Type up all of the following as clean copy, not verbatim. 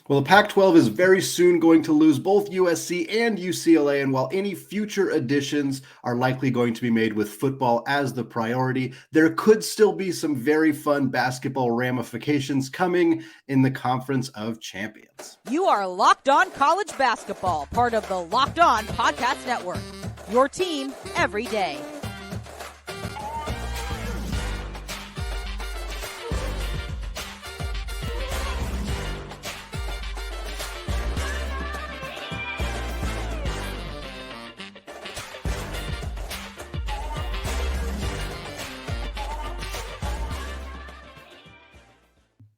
Well, the Pac-12 is very soon going to lose both USC and UCLA, and while any future additions are likely going to be made with football as the priority, there could still be some very fun basketball ramifications coming in the Conference of Champions. You are Locked On College Basketball, part of the Locked On Podcast Network. Your team every day.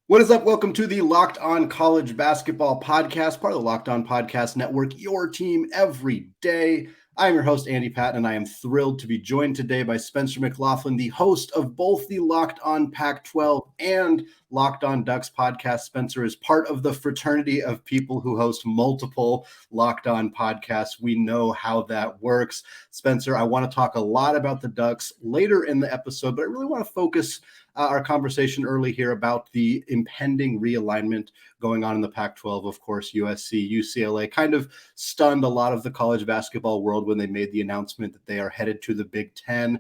What is up? Welcome to the Locked On College Basketball Podcast, part of the Locked On Podcast Network, your team every day. I'm your host, Andy Patton, and I am thrilled to be joined today by Spencer McLaughlin, the host of both the Locked On Pac-12 and Locked On Ducks podcast. Spencer is part of the fraternity of people who host multiple Locked On podcasts. We know how that works. Spencer, I want to talk a lot about the Ducks later in the episode, but I really want to focus our conversation early here about the impending realignment going on in the Pac-12. Of course, USC, UCLA kind of stunned a lot of the college basketball world when they made the announcement that they are headed to the Big Ten.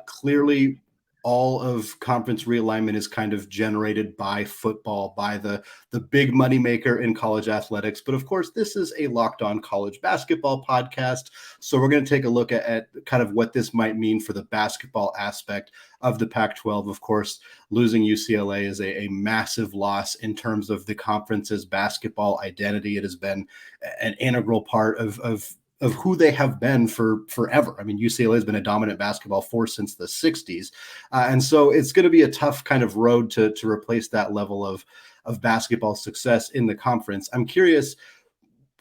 Clearly, all of conference realignment is kind of generated by football, by the big moneymaker in college athletics. But of course, this is a Locked On College Basketball podcast. So we're going to take a look at kind of what this might mean for the basketball aspect of the Pac-12. Of course, losing UCLA is a massive loss in terms of the conference's basketball identity. It has been an integral part of who they have been for forever. I mean, UCLA has been a dominant basketball force since the 60s. And so it's going to be a tough kind of road to replace that level of basketball success in the conference. I'm curious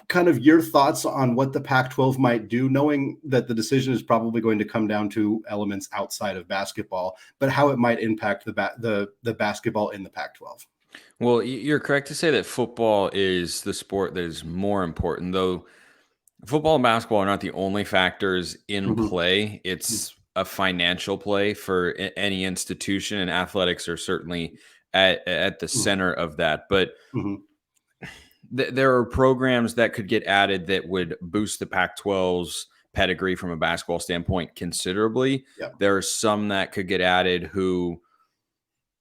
kind of your thoughts on what the Pac-12 might do, knowing that the decision is probably going to come down to elements outside of basketball, but how it might impact the basketball in the Pac-12. Well, you're correct to say that football is the sport that is more important, though football and basketball are not the only factors in play. It's a financial play for any institution, and athletics are certainly at the center of that. But there are programs that could get added that would boost the Pac-12's pedigree from a basketball standpoint considerably. Yep. There are some that could get added who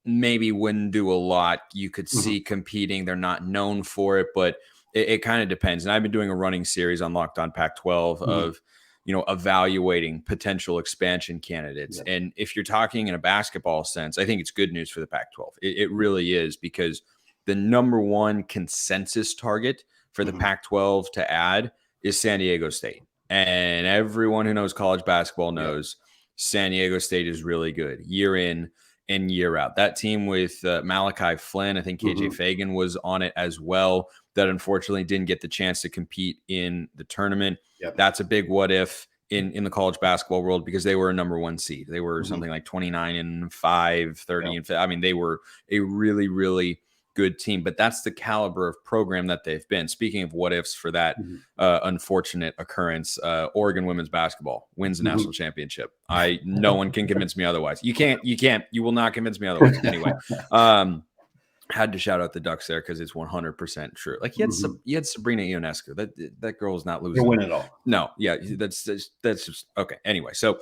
maybe wouldn't do a lot. You could see competing. They're not known for it, but it kind of depends. And I've been doing a running series on Locked On Pac-12 of, evaluating potential expansion candidates. Yeah. And if you're talking in a basketball sense, I think it's good news for the Pac-12. It really is, because the number one consensus target for the Pac-12 to add is San Diego State. And everyone who knows college basketball knows San Diego State is really good year in and year out. That team with Malachi Flynn, I think KJ Fagan was on it as well, that unfortunately didn't get the chance to compete in the tournament. Yep. That's a big what if in the college basketball world, because they were a number one seed. They were something like 29-5, 30 and 5. I mean, they were a really, really good team, but that's the caliber of program that they've been. Speaking of what ifs for that unfortunate occurrence, Oregon women's basketball wins the national championship. No one can convince me otherwise. You will not convince me otherwise. Anyway, had to shout out the Ducks there because it's 100% true. Like you had Sabrina Ionescu. That girl is not losing. They'll win it all. No, yeah, that's just okay. Anyway, so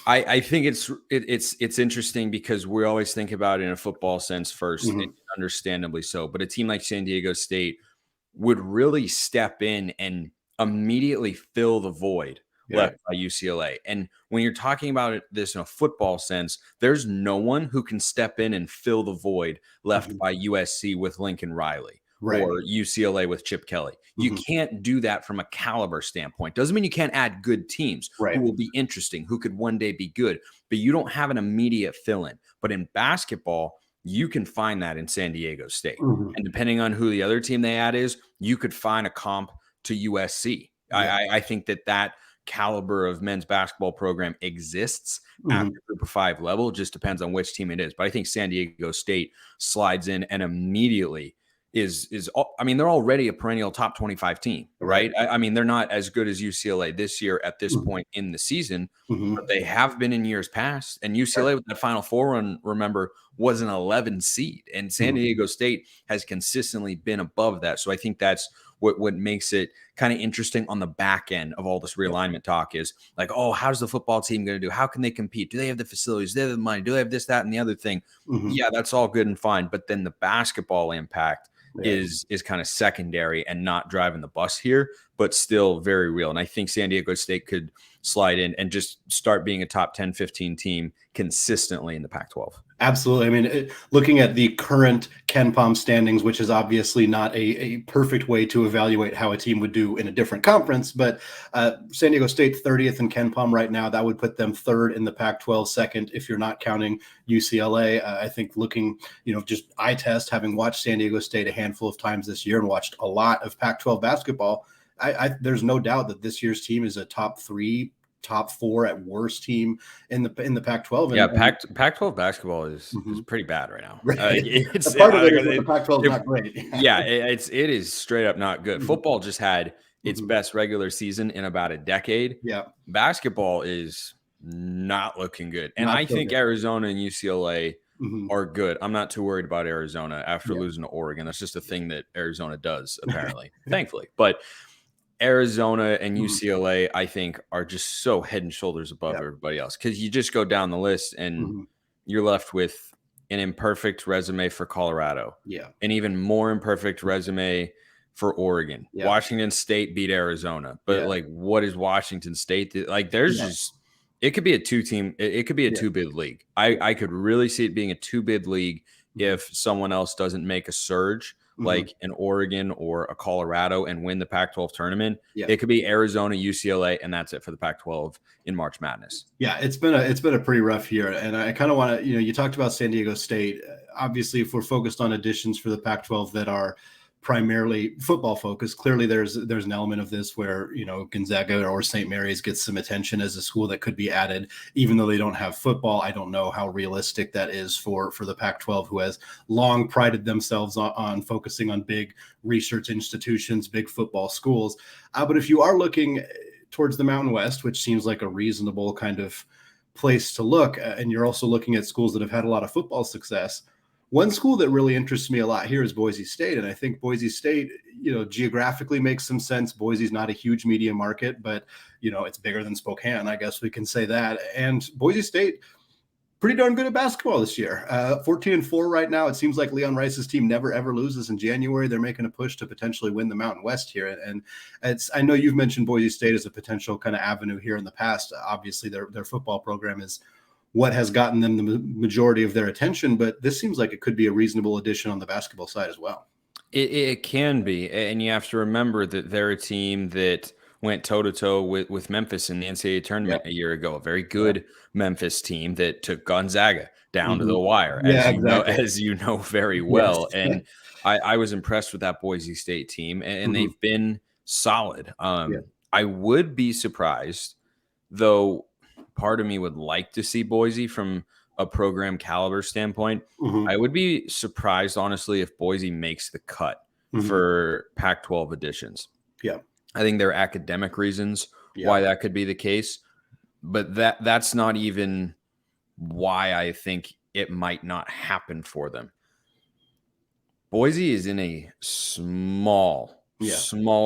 I think it's interesting because we always think about it in a football sense first, and understandably so. But a team like San Diego State would really step in and immediately fill the void left by UCLA. And when you're talking about this in a football sense, there's no one who can step in and fill the void left by USC with Lincoln Riley. Or UCLA with Chip Kelly. You can't do that from a caliber standpoint. Doesn't mean you can't add good teams who will be interesting, who could one day be good, but you don't have an immediate fill-in. But in basketball, you can find that in San Diego State. And depending on who the other team they add is, you could find a comp to USC. I think that caliber of men's basketball program exists at the Group of 5 level. It just depends on which team it is. But I think San Diego State slides in and immediately I mean, they're already a perennial top 25 team, right? I mean, they're not as good as UCLA this year at this point in the season, but they have been in years past. And UCLA with that Final Four run, remember, was an 11 seed, and San Diego State has consistently been above that. So I think that's what makes it kind of interesting on the back end of all this realignment talk is like, oh, how's the football team going to do? How can they compete? Do they have the facilities? Do they have the money? Do they have this, that, and the other thing? Yeah, that's all good and fine. But then the basketball impact is kind of secondary and not driving the bus here, but still very real. And I think San Diego State could slide in and just start being a top 10, 15 team consistently in the Pac-12. Absolutely. I mean, looking at the current KenPom standings, which is obviously not a perfect way to evaluate how a team would do in a different conference, but San Diego State 30th in KenPom right now, that would put them third in the Pac-12, second if you're not counting UCLA. I think looking, just eye test, having watched San Diego State a handful of times this year and watched a lot of Pac-12 basketball, there's no doubt that this year's team is a top 3, top 4 at worst team in the Pac-12. Pac-12 basketball is pretty bad right now. Right. It's part of it is the Pac-12 is not great. It is straight up not good. Football just had its best regular season in about a decade. Yeah, basketball is not looking good, and I think Arizona and UCLA are good. I'm not too worried about Arizona after losing to Oregon. That's just a thing that Arizona does, apparently, thankfully. But Arizona and UCLA, I think, are just so head and shoulders above everybody else because you just go down the list and you're left with an imperfect resume for Colorado. Yeah. An even more imperfect resume for Oregon. Yeah. Washington State beat Arizona. But like, what is Washington State? Like, there's just it could be a two-team, it could be a two-bid league. I could really see it being a two-bid league if someone else doesn't make a surge. Like an Oregon or a Colorado and win the Pac-12 tournament. It could be Arizona, UCLA, and that's it for the Pac-12 in March Madness. Yeah, it's been a pretty rough year, and I kind of want to, you talked about San Diego State. Obviously, if we're focused on additions for the Pac-12 that are primarily football focused, clearly there's an element of this where Gonzaga or St. Mary's gets some attention as a school that could be added, even though they don't have football. I don't know how realistic that is for the Pac-12, who has long prided themselves on focusing on big research institutions, big football schools. But if you are looking towards the Mountain West, which seems like a reasonable kind of place to look, and you're also looking at schools that have had a lot of football success, one school that really interests me a lot here is Boise State. And I think Boise State, geographically makes some sense. Boise's not a huge media market, but, it's bigger than Spokane. I guess we can say that. And Boise State, pretty darn good at basketball this year. 14-4 right now. It seems like Leon Rice's team never, ever loses in January. They're making a push to potentially win the Mountain West here. And I know you've mentioned Boise State as a potential kind of avenue here in the past. Obviously, their football program is what has gotten them the majority of their attention, but this seems like it could be a reasonable addition on the basketball side as well. It can be, and you have to remember that they're a team that went toe-to-toe with Memphis in the NCAA tournament a year ago, a very good Memphis team that took Gonzaga down to the wire, as you know very well. Yes. And I was impressed with that Boise State team, and they've been solid. I would be surprised, though, part of me would like to see Boise from a program caliber standpoint. I would be surprised, honestly, if Boise makes the cut for Pac-12 additions. Yeah. I think there are academic reasons why that could be the case, but that's not even why I think it might not happen for them. Boise is in a small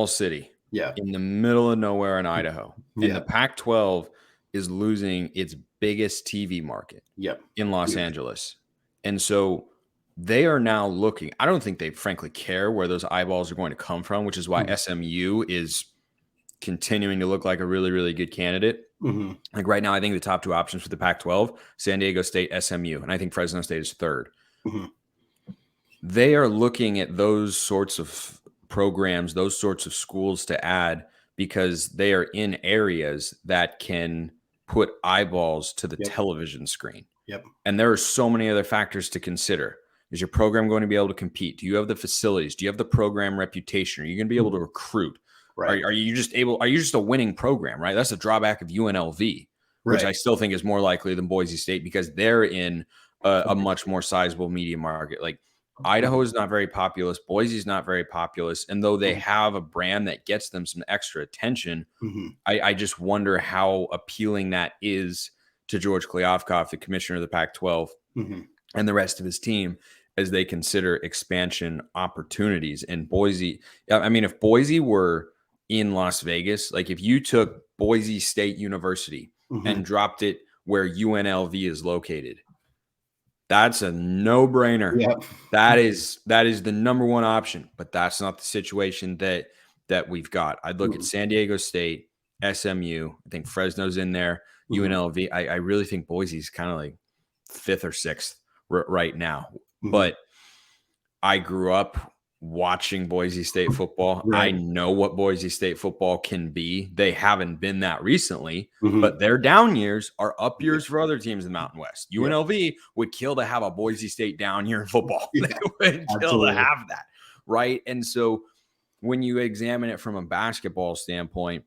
city in the middle of nowhere in Idaho. And the Pac-12 is losing its biggest TV market in Los Angeles. And so they are now looking, I don't think they frankly care where those eyeballs are going to come from, which is why SMU is continuing to look like a really, really good candidate. Like right now, I think the top two options for the Pac-12, San Diego State, SMU, and I think Fresno State is third. They are looking at those sorts of programs, those sorts of schools to add because they are in areas that can put eyeballs to the television screen. And there are so many other factors to consider. Is your program going to be able to compete? Do you have the facilities? Do you have the program reputation? Are you going to be able to recruit? Right. Are you just a winning program, right? That's the drawback of UNLV, which I still think is more likely than Boise State because they're in a much more sizable media market. Like Idaho is not very populous. Boise is not very populous. And though they have a brand that gets them some extra attention, I just wonder how appealing that is to George Kliavkoff, the commissioner of the Pac-12. and the rest of his team as they consider expansion opportunities. And Boise, I mean, if Boise were in Las Vegas, like if you took Boise State University and dropped it where UNLV is located, that's a no-brainer. Yep. That is the number one option, but that's not the situation that we've got. I'd look at San Diego State, SMU. I think Fresno's in there. UNLV. I really think Boise's kind of like 5th or 6th right now. But I grew up watching Boise State football. Right. I know what Boise State football can be. They haven't been that recently, but their down years are up years for other teams in the Mountain West. UNLV would kill to have a Boise State down year in football. They would kill to have that, right? And so when you examine it from a basketball standpoint,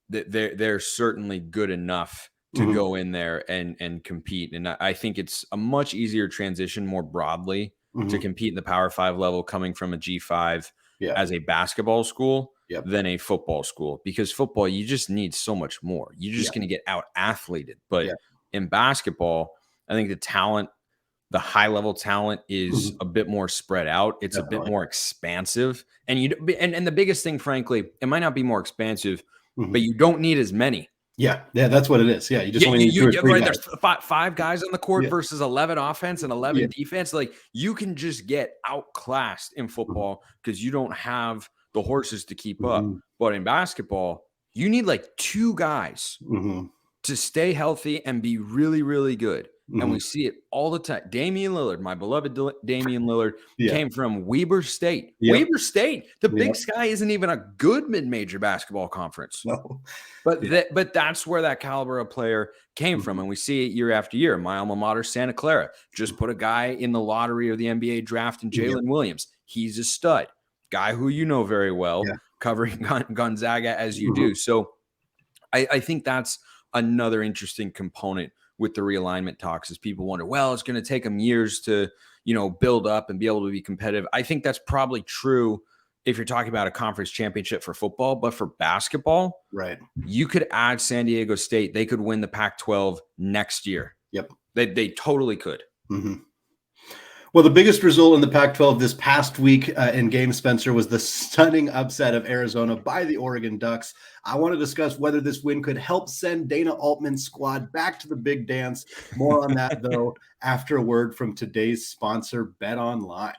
they're certainly good enough to go in there and compete. And I think it's a much easier transition more broadly to compete in the Power 5 level coming from a G5 as a basketball school than a football school, because football, you just need so much more. You're just going to get out athleted. But in basketball, I think the talent, the high level talent is a bit more spread out. It's a bit more expansive. And and the biggest thing, frankly, it might not be more expansive, but you don't need as many. Yeah, that's what it is. Yeah, you just only need 2 or 3 guys. There's 5 guys on the court versus 11 offense and 11 defense. Like, you can just get outclassed in football because you don't have the horses to keep up. But in basketball, you need like 2 guys to stay healthy and be really, really good. And we see it all the time. Damian Lillard, my beloved Damian Lillard, came from Weber State. Weber State. The Big Sky isn't even a good mid-major basketball conference. No. But that's where that caliber of player came from. And we see it year after year. My alma mater, Santa Clara, just put a guy in the lottery of the NBA draft in Jalen Williams. He's a stud. Guy who you know very well, covering Gonzaga as you do. So I think that's another interesting component with the realignment talks, is people wonder, well, it's going to take them years to, build up and be able to be competitive. I think that's probably true if you're talking about a conference championship for football, but for basketball, right, you could add San Diego State. They could win the Pac-12 next year. Yep. They totally could. Well, the biggest result in the Pac-12 this past week in Game Spencer was the stunning upset of Arizona by the Oregon Ducks. I want to discuss whether this win could help send Dana Altman's squad back to the big dance. More on that, though, after a word from today's sponsor, BetOnline.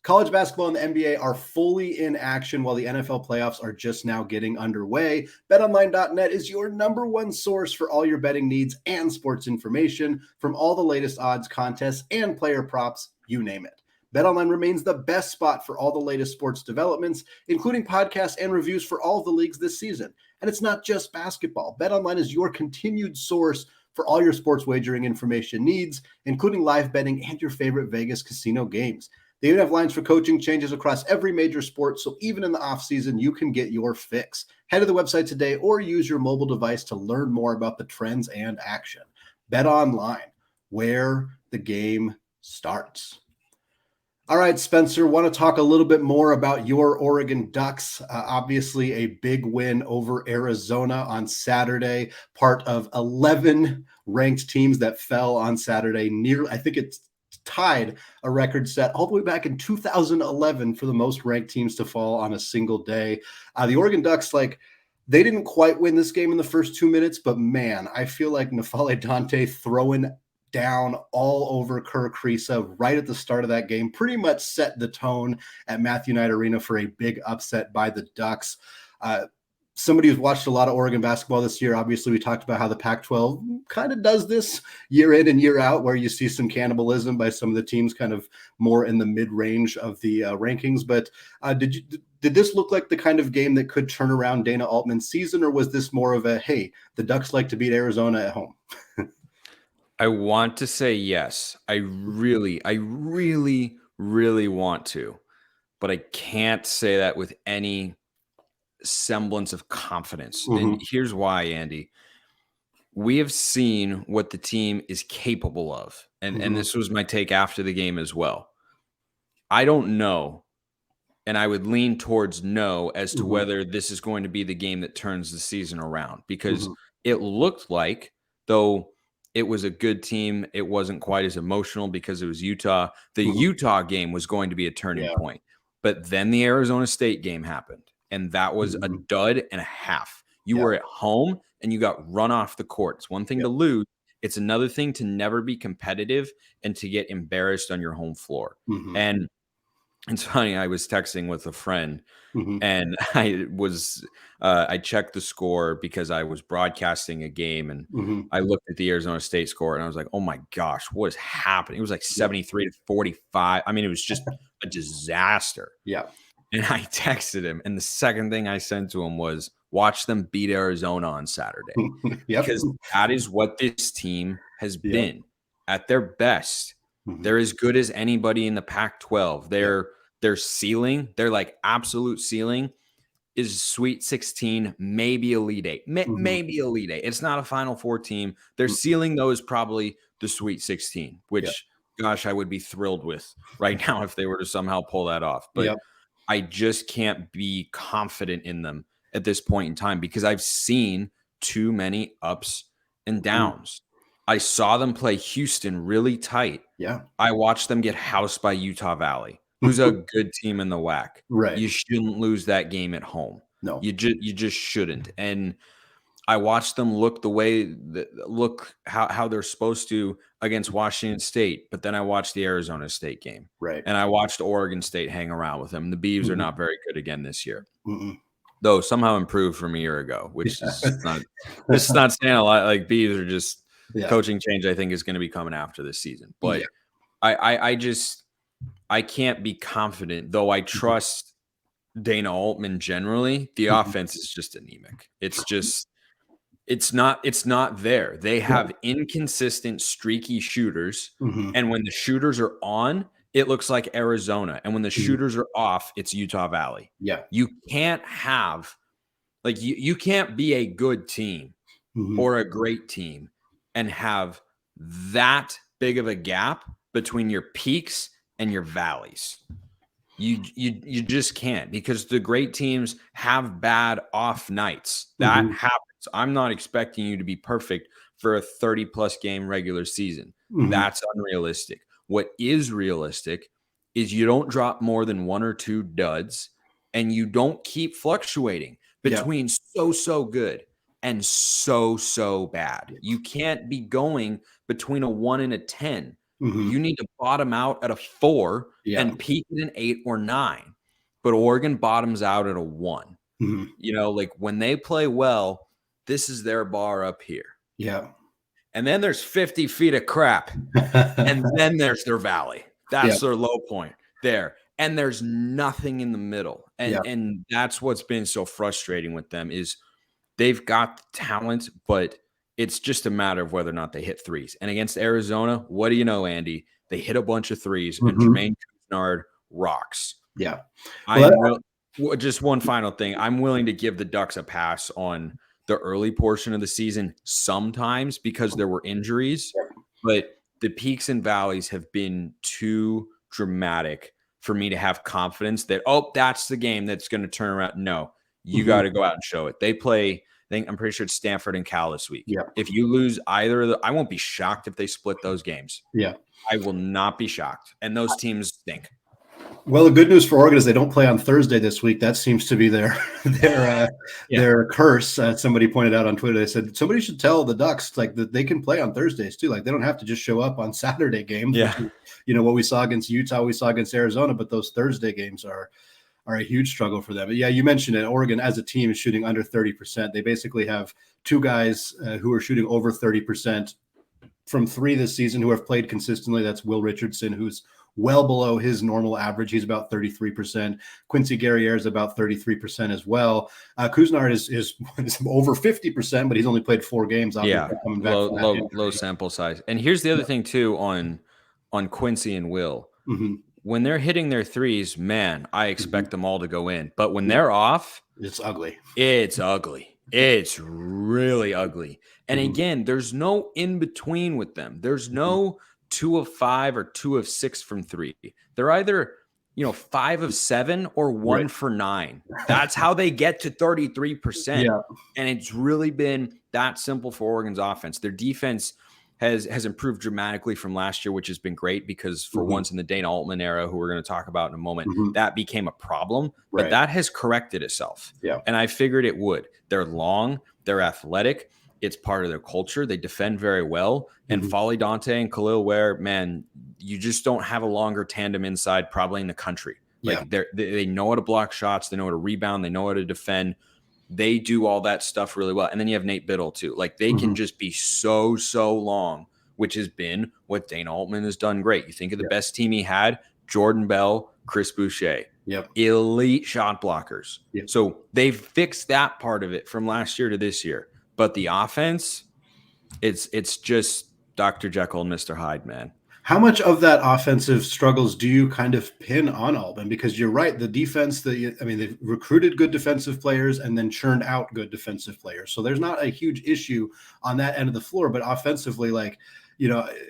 College basketball and the NBA are fully in action while the NFL playoffs are just now getting underway. BetOnline.net is your #1 source for all your betting needs and sports information, from all the latest odds, contests, and player props, you name it. BetOnline remains the best spot for all the latest sports developments, including podcasts and reviews for all of the leagues this season. And it's not just basketball. BetOnline is your continued source for all your sports wagering information needs, including live betting and your favorite Vegas casino games. They even have lines for coaching changes across every major sport, so even in the offseason, you can get your fix. Head to the website today or use your mobile device to learn more about the trends and action. BetOnline, where the game starts. All right, Spencer, want to talk a little bit more about your Oregon Ducks. Obviously, a big win over Arizona on Saturday, part of 11 ranked teams that fell on Saturday. I think it's tied a record set all the way back in 2011 for the most ranked teams to fall on a single day. The Oregon Ducks, they didn't quite win this game in the first 2 minutes, but man, I feel like N'Faly Dante throwing down all over Kerr Kriisa right at the start of that game pretty much set the tone at Matthew Knight Arena for a big upset by the Ducks. Somebody who's watched a lot of Oregon basketball this year, obviously we talked about how the Pac-12 kind of does this year in and year out, where you see some cannibalism by some of the teams kind of more in the mid-range of the rankings. But did this look like the kind of game that could turn around Dana Altman's season, or was this more of a, hey, the Ducks like to beat Arizona at home? I want to say yes. I really want to, but I can't say that with any semblance of confidence. And here's why, Andy. We have seen what the team is capable of. And this was my take after the game as well. I don't know, and I would lean towards no as to whether this is going to be the game that turns the season around, because it looked like, though It was a good team. It wasn't quite as emotional because it was Utah. The Utah game was going to be a turning point. But then the Arizona State game happened, and that was a dud and a half. You were at home, and you got run off the court. It's one thing to lose. It's another thing to never be competitive and to get embarrassed on your home floor. And it's funny, I was texting with a friend, and I checked the score because I was broadcasting a game, and I looked at the Arizona State score, and I was like, oh my gosh, what is happening? It was like 73-45. I mean, it was just a disaster. Yeah. And I texted him, and the second thing I sent to him was, watch them beat Arizona on Saturday. Because that is what this team has been at their best. They're as good as anybody in the Pac-12. Their ceiling, their like absolute ceiling is Sweet 16, maybe Elite 8. Maybe Elite 8. It's not a Final Four team. Their ceiling, though, is probably the Sweet 16, which, gosh, I would be thrilled with right now if they were to somehow pull that off. But I just can't be confident in them at this point in time because I've seen too many ups and downs. I saw them play Houston really tight. Yeah. I watched them get housed by Utah Valley, who's a good team in the WAC. Right. You shouldn't lose that game at home. No. You just shouldn't. And I watched them look how they're supposed to against Washington State, but then I watched the Arizona State game. Right. And I watched Oregon State hang around with them. The Beavs are not very good again this year. Though somehow improved from a year ago, which is not saying a lot. Like Beavs are just coaching change, I think, is going to be coming after this season. But I can't be confident, though I trust Dana Altman generally. The offense is just anemic. It's not there. They have inconsistent, streaky shooters. And when the shooters are on, it looks like Arizona. And when the shooters are off, it's Utah Valley. Yeah. You can't have you can't be a good team or a great team and have that big of a gap between your peaks and your valleys. You just can't, because the great teams have bad off nights. That happens. I'm not expecting you to be perfect for a 30-plus game regular season. That's unrealistic. What is realistic is you don't drop more than one or two duds, and you don't keep fluctuating between so good and so bad. You can't be going between a 1 and a 10. You need to bottom out at a 4 and peak at an 8 or 9. But Oregon bottoms out at a 1. You know, like when they play well, this is their bar up here. Yeah. And then there's 50 feet of crap. And then there's their valley. That's their low point there. And there's nothing in the middle. And that's what's been so frustrating with them is they've got the talent, but it's just a matter of whether or not they hit threes. And against Arizona, what do you know, Andy? They hit a bunch of threes, and Jermaine Couisnard rocks. Yeah. Just one final thing. I'm willing to give the Ducks a pass on the early portion of the season sometimes because there were injuries, but the peaks and valleys have been too dramatic for me to have confidence that, that's the game that's going to turn around. No, you got to go out and show it. They play, I'm pretty sure it's Stanford and Cal this week. Yeah. If you lose either of I won't be shocked if they split those games. Yeah. I will not be shocked. And those teams stink. Well, the good news for Oregon is they don't play on Thursday this week. That seems to be their curse. Somebody pointed out on Twitter. They said somebody should tell the Ducks like that they can play on Thursdays too. Like they don't have to just show up on Saturday games. Yeah, you know what we saw against Utah, we saw against Arizona, but those Thursday games are a huge struggle for them. But yeah, you mentioned it. Oregon as a team is shooting under 30%. They basically have two guys who are shooting over 30% from three this season who have played consistently. That's Will Richardson, who's well below his normal average. He's about 33%. Quincy Guerriere is about 33% as well. Couisnard is over 50%, but he's only played 4 games. Coming back low sample size. And here's the other thing too on Quincy and Will. When they're hitting their threes, man, I expect them all to go in. But when they're off, it's ugly. It's ugly. It's really ugly. And again, there's no in between with them. There's no 2 of 5 or 2 of 6 from 3. They're either, 5 of 7 or 1 for 9. That's how they get to 33%. Yeah. And it's really been that simple for Oregon's offense. Their defense has improved dramatically from last year, which has been great because for once in the Dana Altman era, who we're going to talk about in a moment, that became a problem. But that has corrected itself. Yeah. And I figured it would. They're long, they're athletic. It's part of their culture. They defend very well. And Folly Dante and Khalil Ware, man, you just don't have a longer tandem inside probably in the country. Like they know how to block shots. They know how to rebound. They know how to defend. They do all that stuff really well. And then you have Nate Biddle too. Like they can just be so long, which has been what Dana Altman has done great. You think of the best team he had, Jordan Bell, Chris Boucher. Elite shot blockers. So they've fixed that part of it from last year to this year. But the offense, it's just Dr. Jekyll and Mr. Hyde, man. How much of that offensive struggles do you kind of pin on Altman? Because you're right, the defense, they've recruited good defensive players and then churned out good defensive players. So there's not a huge issue on that end of the floor. But offensively,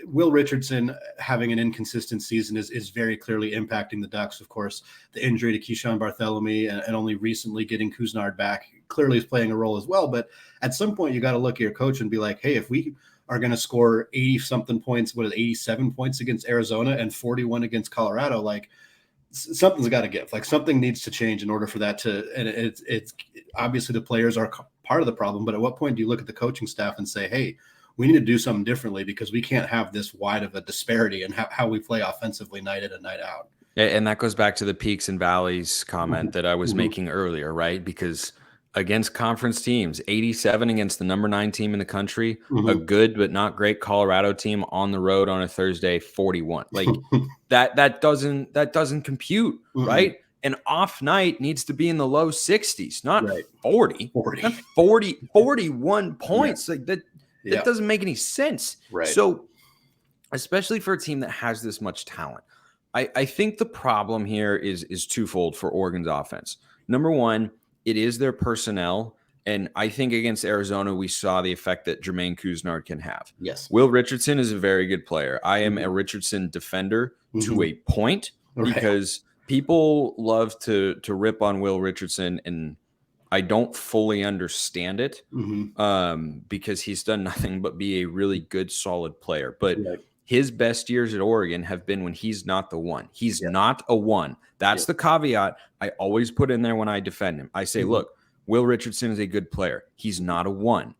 Will Richardson having an inconsistent season is very clearly impacting the Ducks. Of course, the injury to Keyshawn Bartholomew and only recently getting Couisnard back clearly is playing a role as well. But at some point, you got to look at your coach and be like, hey, if we are going to score 80-something points, 87 points against Arizona and 41 against Colorado, like something's got to give. Like something needs to change in order for that to – and it's obviously the players are part of the problem, but at what point do you look at the coaching staff and say, hey, we need to do something differently because we can't have this wide of a disparity in how we play offensively night in and night out. And that goes back to the peaks and valleys comment that I was making earlier, right? Because against conference teams, 87 against the number 9 team in the country, a good but not great Colorado team on the road on a Thursday, 41. Like that doesn't compute, right? An off night needs to be in the low 60s, not 40. Not 41 points. Like that. That doesn't make any sense. Right. So, especially for a team that has this much talent, I think the problem here is twofold for Oregon's offense. Number one, it is their personnel. And I think against Arizona, we saw the effect that Jermaine Couisnard can have. Yes. Will Richardson is a very good player. I am a Richardson defender to a point because people love to rip on Will Richardson, and I don't fully understand it because he's done nothing but be a really good, solid player. But his best years at Oregon have been when he's not the one. He's not a one. That's the caveat I always put in there when I defend him. I say, look, Will Richardson is a good player. He's not a one.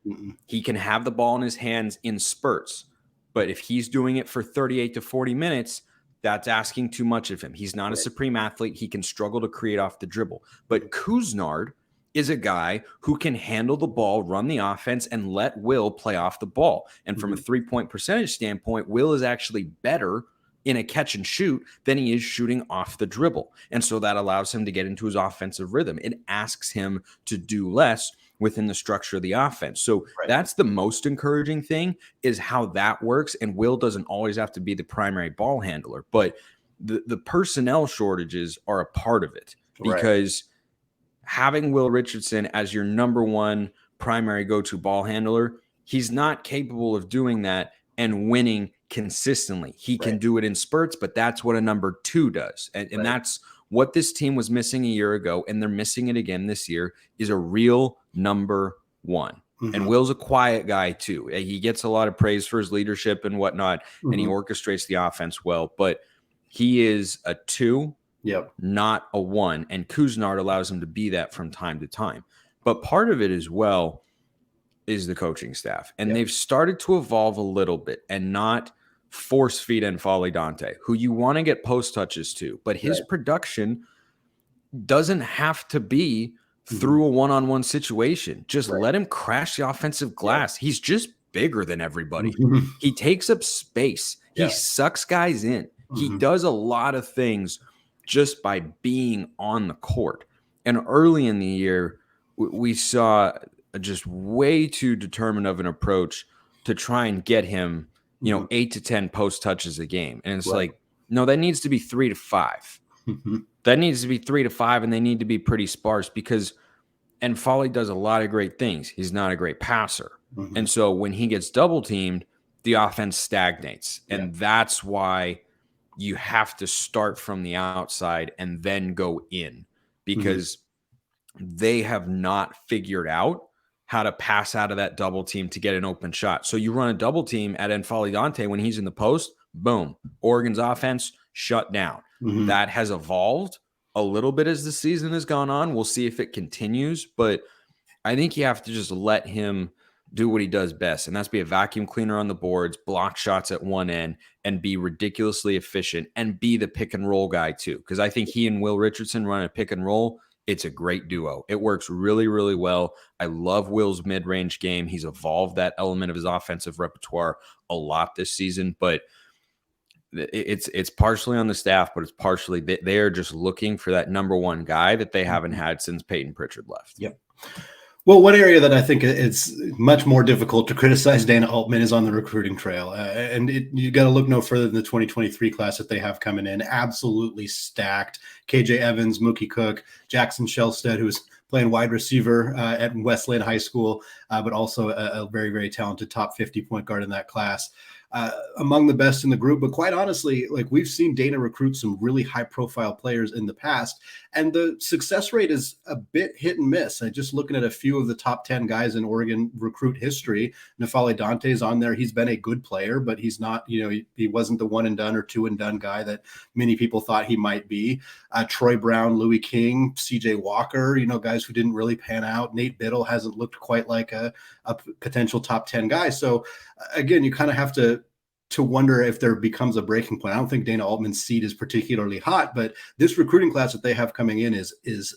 He can have the ball in his hands in spurts. But if he's doing it for 38 to 40 minutes, that's asking too much of him. He's not a supreme athlete. He can struggle to create off the dribble. But Couisnard is a guy who can handle the ball, run the offense, and let Will play off the ball. And from a three-point percentage standpoint, Will is actually better in a catch and shoot than he is shooting off the dribble. And so that allows him to get into his offensive rhythm. It asks him to do less within the structure of the offense. So that's the most encouraging thing, is how that works. And Will doesn't always have to be the primary ball handler, but the personnel shortages are a part of it, because having Will Richardson as your number one primary go-to ball handler, he's not capable of doing that and winning consistently. He can do it in spurts, but that's what a number 2 does. And that's what this team was missing a year ago, and they're missing it again this year, is a real number 1. And Will's a quiet guy too. He gets a lot of praise for his leadership and whatnot, and he orchestrates the offense well, but he is a 2, not a 1. And Couisnard allows him to be that from time to time. But part of it as well is the coaching staff. And they've started to evolve a little bit and not force feed and Folly Dante, who you want to get post touches to. But his production doesn't have to be through a one-on-one situation. Just let him crash the offensive glass. He's just bigger than everybody. He takes up space. He sucks guys in. He does a lot of things just by being on the court. And early in the year, we saw just way too determined of an approach to try and get him, 8 to 10 post touches a game. And it's like, no, that needs to be 3 to 5. That needs to be 3 to 5, and they need to be pretty sparse and Folly does a lot of great things. He's not a great passer. And so when he gets double teamed, the offense stagnates. And that's why you have to start from the outside and then go in, because they have not figured out how to pass out of that double team to get an open shot. So you run a double team at N'Faly Dante when he's in the post, boom, Oregon's offense shut down. That has evolved a little bit as the season has gone on. We'll see if it continues, but I think you have to just let him do what he does best, and that's be a vacuum cleaner on the boards, block shots at one end, and be ridiculously efficient, and be the pick and roll guy too. Because I think he and Will Richardson run a pick and roll. It's a great duo. It works really, really well. I love Will's mid-range game. He's evolved that element of his offensive repertoire a lot this season, but it's partially on the staff, but it's partially they are just looking for that number one guy that they haven't had since Peyton Pritchard left. Yep. Well, one area that I think it's much more difficult to criticize Dana Altman is on the recruiting trail. And you got to look no further than the 2023 class that they have coming in. Absolutely stacked. KJ Evans, Mookie Cook, Jackson Shellstead, who's playing wide receiver at Wesleyan High School, but also a very, very talented top 50 point guard in that class. Among the best in the group, but quite honestly, like we've seen Dana recruit some really high profile players in the past, and the success rate is a bit hit and miss. I just looking at a few of the top 10 guys in Oregon recruit history. N'Faly Dante's on there. He's been a good player, but he's not, he wasn't the one and done or two and done guy that many people thought he might be. Troy Brown, Louis King, CJ Walker, guys who didn't really pan out. Nate Biddle hasn't looked quite like a potential top 10 guy. So again, you kind of have to wonder if there becomes a breaking point. I don't think Dana Altman's seat is particularly hot, but this recruiting class that they have coming in is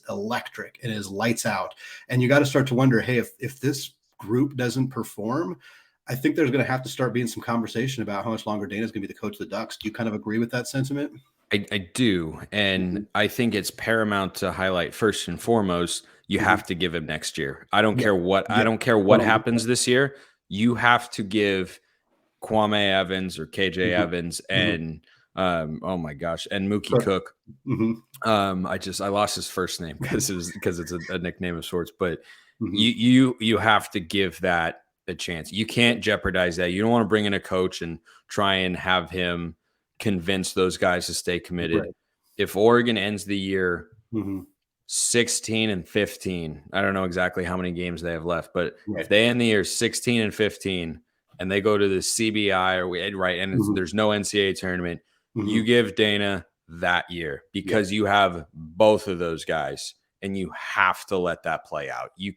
electric and is lights out. And you got to start to wonder, hey, if this group doesn't perform, I think there's going to have to start being some conversation about how much longer Dana's going to be the coach of the Ducks. Do you kind of agree with that sentiment? I do. And I think it's paramount to highlight first and foremost, you have to give him next year. I don't care what happens this year. You have to give Kwame Evans or KJ Evans and oh my gosh, and Mookie Cook. I lost his first name because it's a nickname of sorts, but you have to give that a chance. You can't jeopardize that. You don't want to bring in a coach and try and have him convince those guys to stay committed. Right. If Oregon ends the year 16-15, I don't know exactly how many games they have left, but if they end the year 16-15 and they go to the CBI and there's no NCAA tournament, you give Dana that year because you have both of those guys and you have to let that play out. You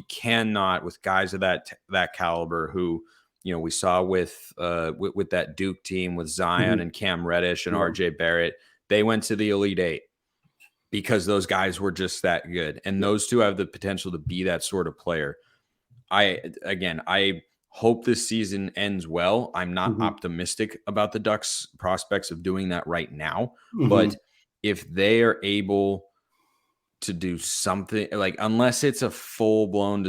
cannot with guys of that caliber who, we saw with that Duke team with Zion and Cam Reddish and RJ Barrett, they went to the Elite Eight because those guys were just that good. And those two have the potential to be that sort of player. I hope this season ends well. I'm not optimistic about the Ducks' prospects of doing that right now. But if they are able to do something, like unless it's a full-blown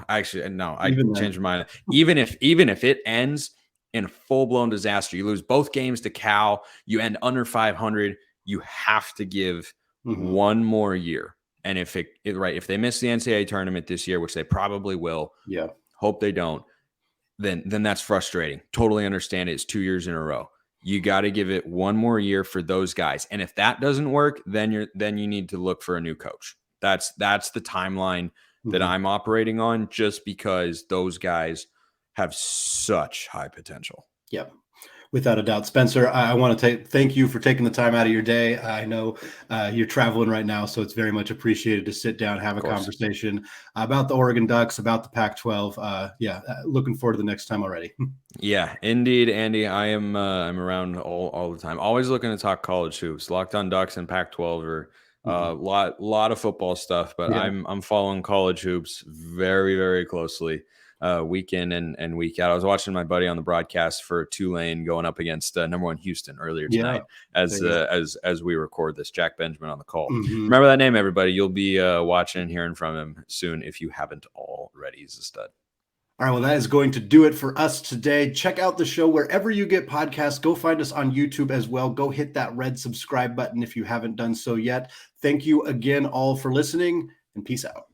I changed my mind. Even if it ends in a full-blown disaster, you lose both games to Cal, you end under 500, you have to give one more year. And if they miss the NCAA tournament this year, which they probably will, hope they don't, then that's frustrating. Totally understand it. It's 2 years in a row. You got to give it one more year for those guys. And if that doesn't work, then you need to look for a new coach. That's the timeline that I'm operating on, just because those guys have such high potential. Yep. Without a doubt. Spencer, I want to thank you for taking the time out of your day. I know you're traveling right now, so it's very much appreciated to sit down, have a conversation about the Oregon Ducks, about the Pac-12. Looking forward to the next time already. Yeah, indeed, Andy. I'm around all the time. Always looking to talk college hoops. Locked on Ducks and Pac-12 are a lot of football stuff, but I'm following college hoops very, very closely. Week in and week out. I was watching my buddy on the broadcast for Tulane going up against number one Houston earlier tonight as we record this. Jack Benjamin on the call. Remember that name, everybody. You'll be watching and hearing from him soon if you haven't already. He's a stud. All right, well, that is going to do it for us today. Check out the show wherever you get podcasts. Go find us on YouTube as well. Go hit that red subscribe button if you haven't done so yet. Thank you again all for listening, and peace out.